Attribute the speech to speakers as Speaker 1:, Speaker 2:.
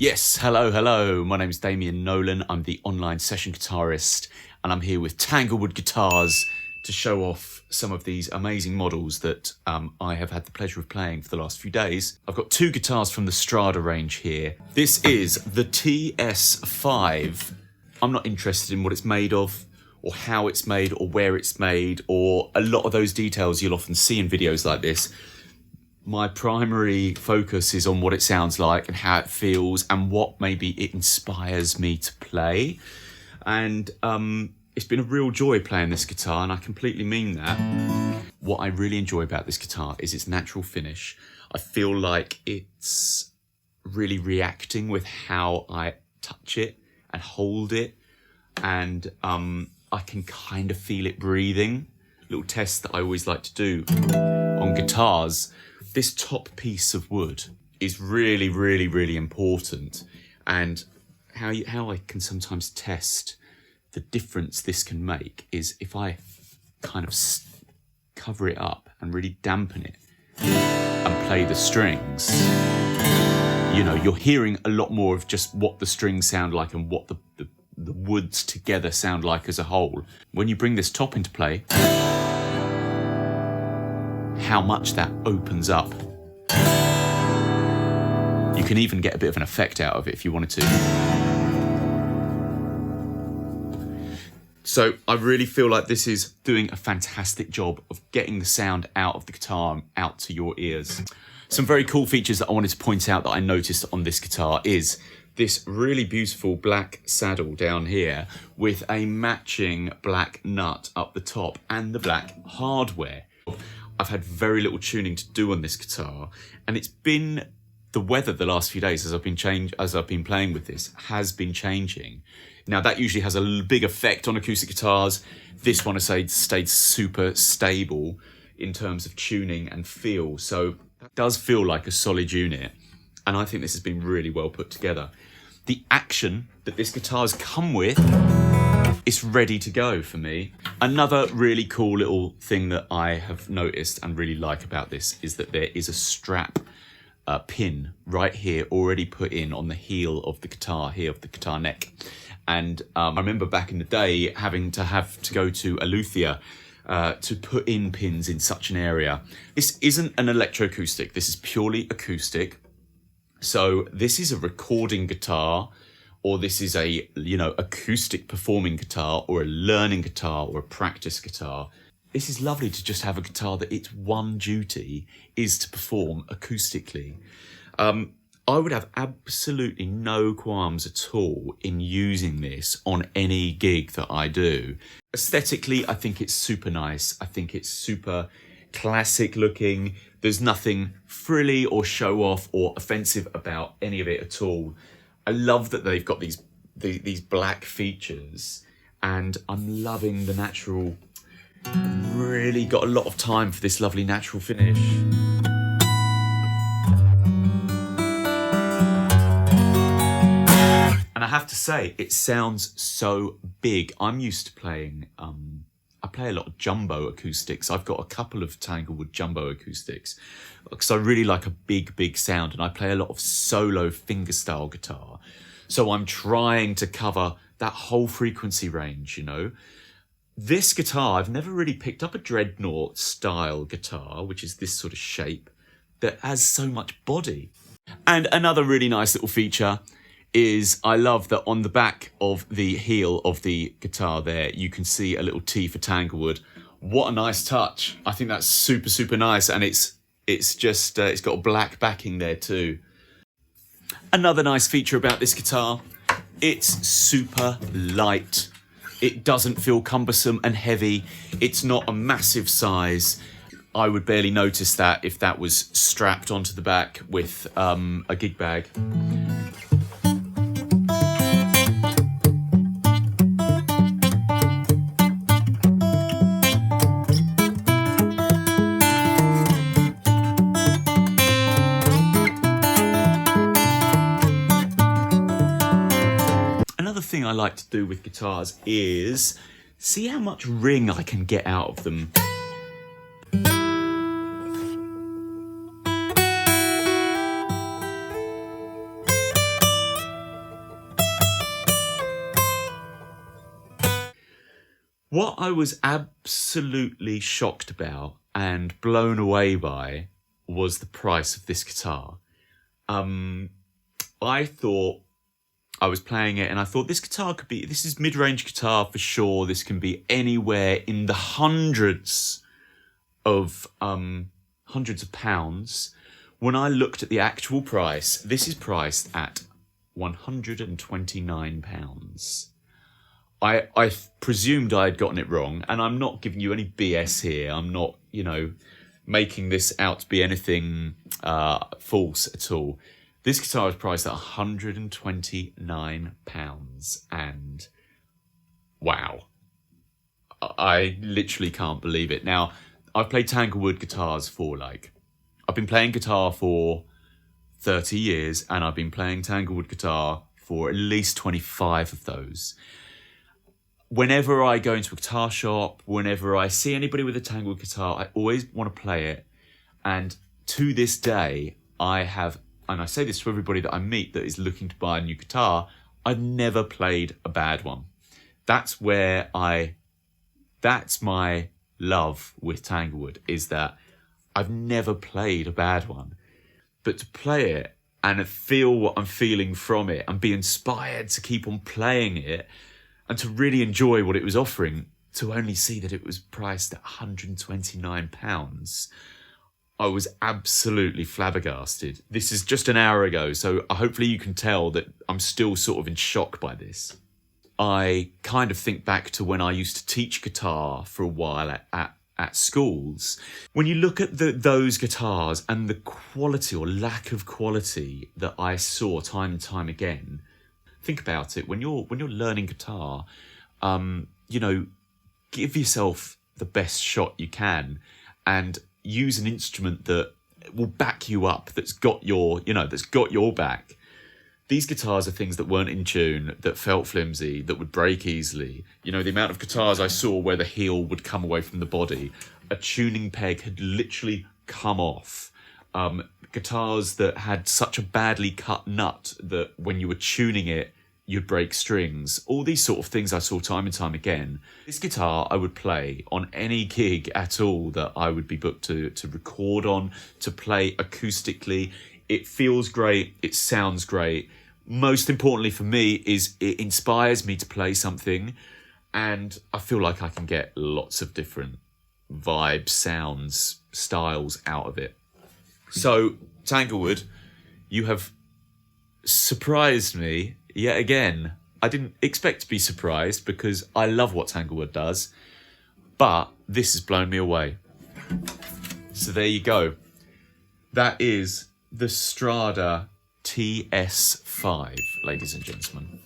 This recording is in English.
Speaker 1: Yes, hello. My name's Damien Nolan. I'm the online session guitarist, and I'm here with Tanglewood Guitars to show off some of these amazing models that I have had the pleasure of playing for the last few days. I've got two guitars from the Strada range here. This is the TS5. I'm not interested in what it's made of, or how it's made, or where it's made, or a lot of those details you'll often see in videos like this. My primary focus is on what it sounds like and how it feels and what maybe it inspires me to play. And it's been a real joy playing this guitar, and I completely mean that. What I really enjoy about this guitar is its natural finish. I feel like it's really reacting with how I touch it and hold it, and I can kind of feel it breathing. Little test that I always like to do on guitars. This top piece of wood is really important, and how I can sometimes test the difference this can make is if I kind of cover it up and really dampen it and play the strings. You know, you're hearing a lot more of just what the strings sound like and what the woods together sound like as a whole. When you bring this top into play, how much that opens up. You can even get a bit of an effect out of it if you wanted to. So I really feel like this is doing a fantastic job of getting the sound out of the guitar out to your ears. Some very cool features that I wanted to point out that I noticed on this guitar is this really beautiful black saddle down here with a matching black nut up the top and the black hardware. I've had very little tuning to do on this guitar, and it's been the weather the last few days as I've been playing with this has been changing. Now that usually has a big effect on acoustic guitars. This one has stayed super stable in terms of tuning and feel, so it does feel like a solid unit, and I think this has been really well put together. The action that this guitar's come with, it's ready to go for me. Another really cool little thing that I have noticed and really like about this is that there is a strap pin right here already put in on the heel of the guitar, here of the guitar neck. And I remember back in the day having to go to a luthier to put in pins in such an area. This isn't an electroacoustic, this is purely acoustic. So this is a recording guitar, or this is a, acoustic performing guitar, or a learning guitar, or a practice guitar. This is lovely to just have a guitar that its one duty is to perform acoustically. I would have absolutely no qualms at all in using this on any gig that I do. Aesthetically, I think it's super nice. I think it's super classic looking. There's nothing frilly or show off or offensive about any of it at all. I love that they've got these black features, and I'm loving the natural. Really got a lot of time for this lovely natural finish. And I have to say, it sounds so big. I'm used to playing, I play a lot of jumbo acoustics. I've got a couple of Tanglewood jumbo acoustics because I really like a big sound, and I play a lot of solo fingerstyle guitar. So I'm trying to cover that whole frequency range, This guitar, I've never really picked up a Dreadnought style guitar, which is this sort of shape, that has so much body. And another really nice little feature is I love that on the back of the heel of the guitar there, you can see a little T for Tanglewood. What a nice touch. I think that's super nice, and it's just, it's got a black backing there too. Another nice feature about this guitar, it's super light. It doesn't feel cumbersome and heavy. It's not a massive size. I would barely notice that if that was strapped onto the back with a gig bag. Another thing I like to do with guitars is see how much ring I can get out of them. What I was absolutely shocked about and blown away by was the price of this guitar. I thought, I was playing it and I thought this guitar could be, this is mid-range guitar for sure. This can be anywhere in the hundreds of pounds. When I looked at the actual price, this is priced at £129. I presumed I had gotten it wrong, and I'm not giving you any BS here. I'm not, making this out to be anything false at all. This guitar is priced at £129, and wow. I literally can't believe it. Now, I've played Tanglewood guitars I've been playing guitar for 30 years, and I've been playing Tanglewood guitar for at least 25 of those. Whenever I go into a guitar shop, whenever I see anybody with a Tanglewood guitar, I always want to play it. And to this day, I have, and I say this to everybody that I meet that is looking to buy a new guitar, I've never played a bad one. That's my love with Tanglewood, is that I've never played a bad one. But to play it and feel what I'm feeling from it and be inspired to keep on playing it and to really enjoy what it was offering, to only see that it was priced at £129, I was absolutely flabbergasted. This is just an hour ago, so hopefully you can tell that I'm still sort of in shock by this. I kind of think back to when I used to teach guitar for a while at schools. When you look at those guitars and the quality or lack of quality that I saw time and time again, think about it. When you're learning guitar, give yourself the best shot you can, and use an instrument that will back you up. That's got your back. These guitars are things that weren't in tune, that felt flimsy, that would break easily. The amount of guitars I saw where the heel would come away from the body, a tuning peg had literally come off. Guitars that had such a badly cut nut that when you were tuning it, you'd break strings. All these sort of things I saw time and time again. This guitar I would play on any gig at all that I would be booked to record on, to play acoustically. It feels great. It sounds great. Most importantly for me is it inspires me to play something, and I feel like I can get lots of different vibes, sounds, styles out of it. So, Tanglewood, you have surprised me yet again. I didn't expect to be surprised because I love what Tanglewood does, but this has blown me away. So there you go. That is the Strada TS5, ladies and gentlemen.